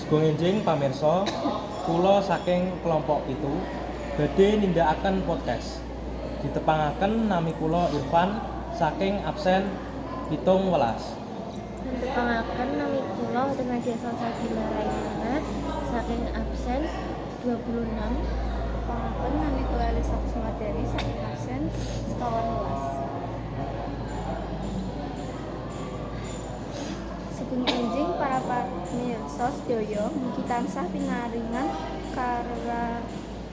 Sugeng enjing pamirsa, kula saking kelompok itu badhe nindakaken podcast. Ditepangaken nami kula Irfan saking absen 17. Mentepangaken nami kula Tenaga Salsabila Raihana saking absen 26. Pangaken nami kula Elisa Kussumadani saking absen 18. Sugeng enjing para pamirsa sedaya mugi tansah pinaringan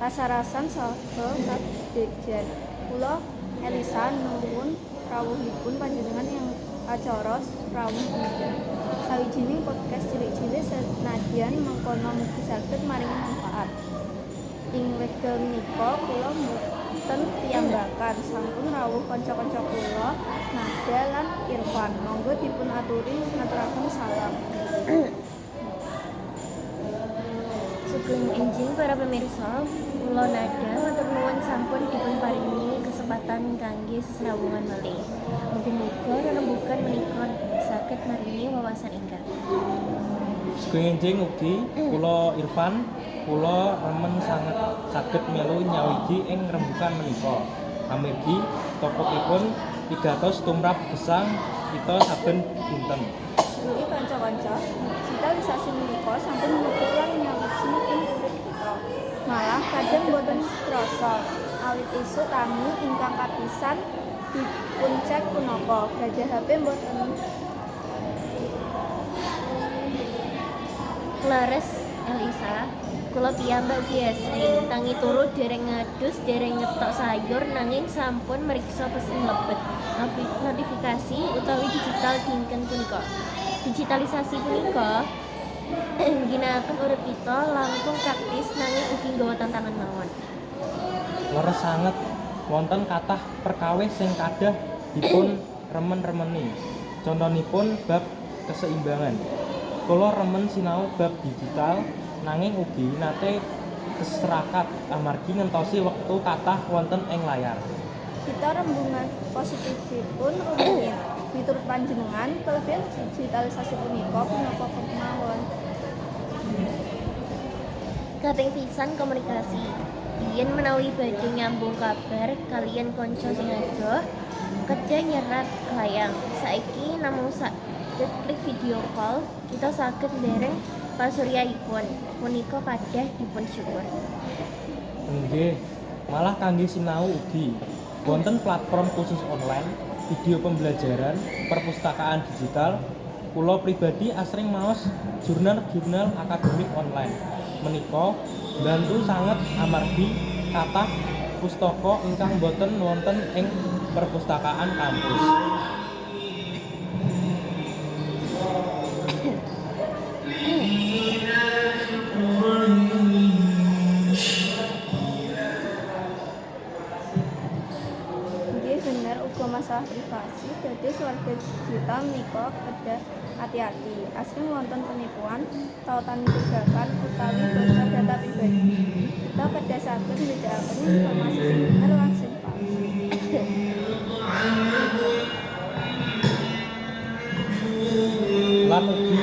kasarasan saha kabegjan. Kula Elisa nuwun rawuhipun panjenengan ing acara rawuh punika. Sawijining podcast cilik-cilik senadyan mengkono mugi saged maringi manfaat. Ing wekdal menika kula mboten piyambakan, sampun rawuh kanca-kanca kula Nada lan Irfan. Monggo dipun ngaturaken salam. Sugeng enjing para pemirsa, kula Nada matur nuwun sampun dipun paringi kesempatan kangge sesrawungan malih. Mugi-mugi rembugan menika saged maringi wawasan ingkang. Sugeng enjing ugi kula Irfan, kula remen sanget saged melu nyawiji ing rembukan menika. Amargi topikipun pidatos tumrap gesang kita saben dinten. Mugi kanca-kanca, digitalisasi menika sampun nutup lan nyawiji ing urip kita. Malah kadang boten krasa awit esuk tami ingkang kapisan dipun cek punapa gajah HP boten Lares Elisa, kula piyambak biasring tangi turu dereng ngadus dereng ngetok sayur nanging sampun mriksa pesen mlebet notifikasi utawi digital dinten punika. Digitalisasi punika ginakaken urip kita langkung praktis nanging ugi nggawa tantangan mawon. Leres sanget wonten kathah perkawis sing kadah dipun remen-remeni. Contonipun bab keseimbangan. Kula remen sinau bab digital nanging ugi nate keserakat amargi ngentosi wektu kathah wonten ing layar. kita rembungan positifipun rumiyin. Miturut panjenengan kelebihan digitalisasi punika punapa kemawon? Kaping pisan komunikasi. Biyen menawi badhe nyambung kabar kaliyan kanca sing adoh kedah nyerat layang. Saiki namung klik video call kita saged ndereng pasuryaipun. Punika kadah dipun syukur. Nggih, malah kangge sinau ugi. Wonten platform khusus online, video pembelajaran, perpustakaan digital. Kula pribadi asring maos jurnal-jurnal akademik online. Menika mbantu sanget amargi kathah pustaka ingkang boten wonten ing perpustakaan kampus. Nggih bener uga masalah privasi dados warga digital menika kedah hati-hati. Asring wonten penipuan, tautan mencurigakan utawi bocor data pribadi. Kita kedah saged mbedakaken informasi sing bener lan sing palsu. Lan ugi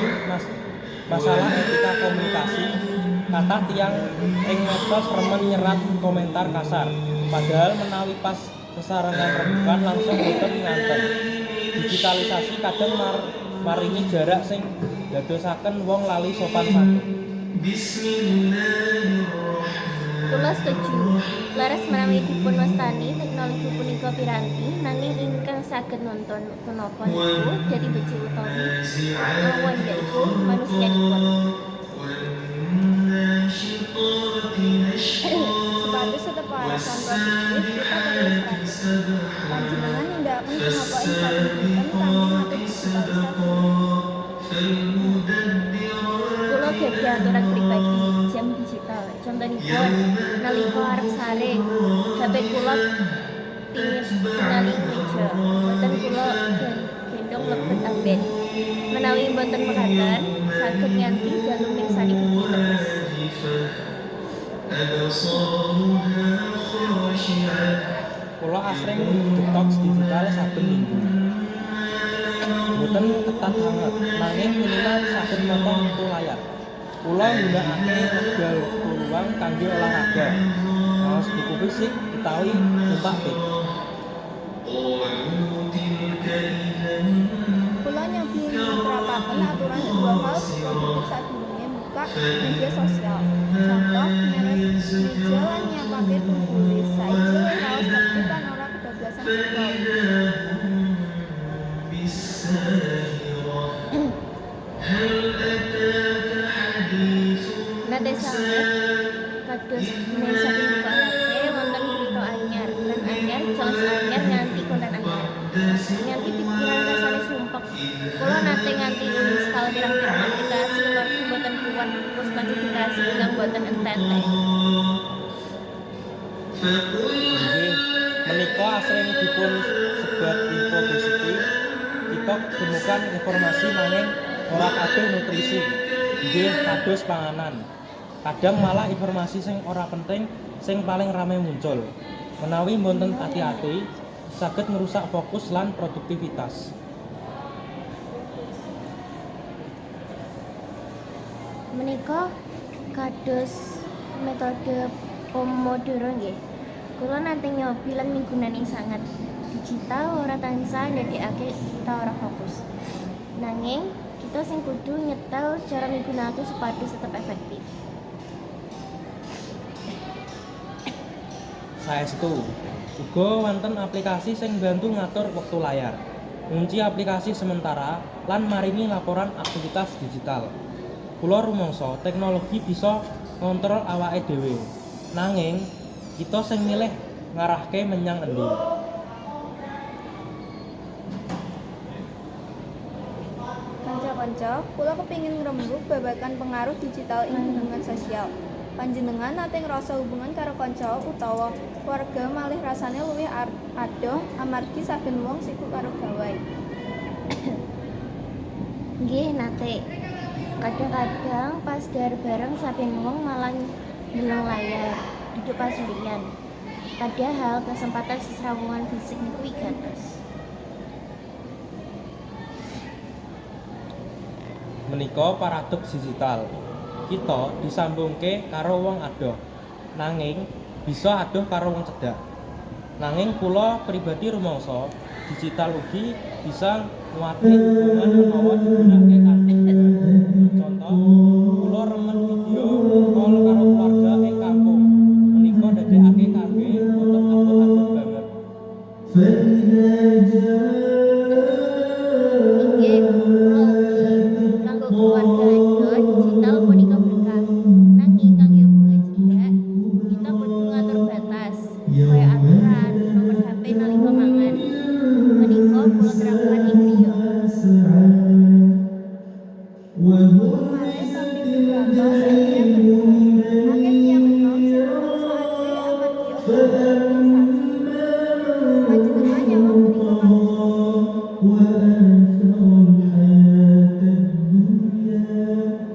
masalah etika komunikasi. Kathah tiyang ing medsos remen nyerat komentar kasar, padahal menawi pas sesarengan rembukan langsung boten nganten. Digitalisasi kadang maringi jarak sing dadosaken wong lali sopan santun. Kula setuju. Laras menawi dipun wastani teknologi punika piranti nanging ingkang saged nonton punapa niku dadi beji utawi awan yaiku manusianipun. Sebagai tetep alasan produktif kita perlu strategi. Panjenengan nindakaken punapa ing saben dinten kanthi ngatur digitalisasi. Kula gadah aturan pribadi jam digital. Contonipun nalika arep sare, HP kula tingali meja. Boten kula gendong lebet amben. Menawi boten mekaten, saged nganti dalu mirsani video terus. Kula asring detox digital saben minggu. Boten ketat banget, nanging minimal saben motong metu layar. Kula nggunakake wekdal wektu luang kangge olahraga, maos buku fisik utawi numpak bis. Kula nyobi ngetrapaken aturan 2 hal produktif sadurunge buka media sosial. Contoh, meres meja lan nyiapake tulis. Saiki luwih raos tertib lan ora kebablasan scroll. Nate sanget kados menawi saking buka HP wonten berita anyar, tren anyar, challenge anyar nganti konten anyar. Nganti pikiran rasane sumpek. Kula nate nganti uninstall pirang-pirang aplikasi amargi boten kuat terus notifikasi ingkang boten entente. Nggih, menika asring dipun sebat infobesity. Kita temukan informasi nanging ora kabeh nutrisi. Nggih, kados panganan. Kadang malah informasi sing ora penting sing paling rame muncul. Menawi mboten hati-hati, saged merusak fokus lan produktivitas. Menika kados metode Pomodoro nggih. Kula nate nyobi lan migunani sanget. Digital ora tansah ndadekake kita ora fokus. Nanging kita sing kudu nyetel cara migunakake supados tetep efektif. Saestu, uga wonten aplikasi sing bantu ngatur wektu layar. Ngunci aplikasi sementara lan maringi laporan aktivitas digital. Kula rumangsa teknologi bisa ngontrol awake dhewe. Nanging kita sing milih ngarahke menyang endi. Kanca-kanca, kula kepingin ngrembug babagan pengaruh digital ing hubungan sosial. Panjenengan nate ngrasa hubungan karo kanca utawa keluarga malih rasane luwih adoh amargi saben wong sibuk karo gawe. Nggih nate. Kadang-kadang pas dar bareng saben wong malah ndeleng layar, duduk pasurian. Padahal kesempatan sesrawungan fisik niku wigatos. Menika paradoks digital. Kita disambungke karo wong adoh. Nanging bisa adoh karo wong cedhak. Nanging kula pribadi rumangsa digital ugi bisa nguati hubungan menawa digunakake kanthi bener. Contoh, kula remen video call karo keluarga ing kampung. Menika ndadekake kangge boten abot-abot banget. Inggih, kula ugi kanggo keluarga adoh digital punika berkah. Nanging kangge hubungan cedhak, kita kudu ngatur batas, kaya aturan nomor HP nalika mangan. Menika kula terapkan ing griya. Malih topik wigatos saking kerja. Akeh tiyang enom sing ngrasakake amargi organisasi. Panjenengan nyawang menika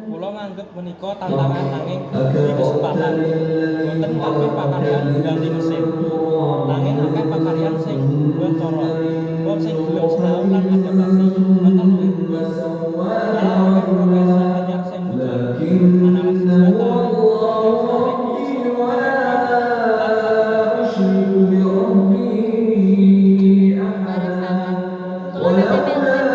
Kula nganggep menika tantangan nanging ugi kesempatan. Boten kabeh pakaryan ngganti mesin. Nanging akeh pakaryan sing buat cara. Wong sing gelem sinau lan adaptasi bakal luwih puas. Malah akeh profesi anyar sing muncul. Analisis data, strategi, lan Leres sanget. Kula nate melu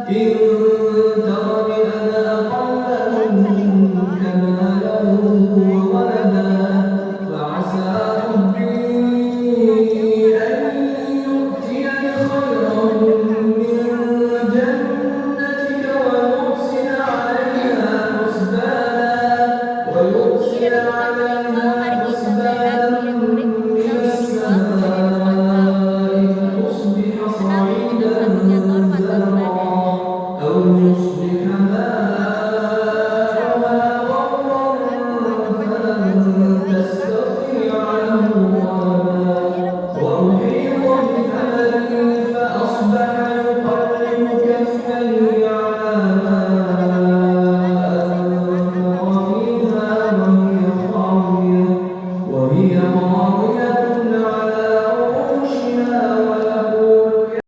Inggih,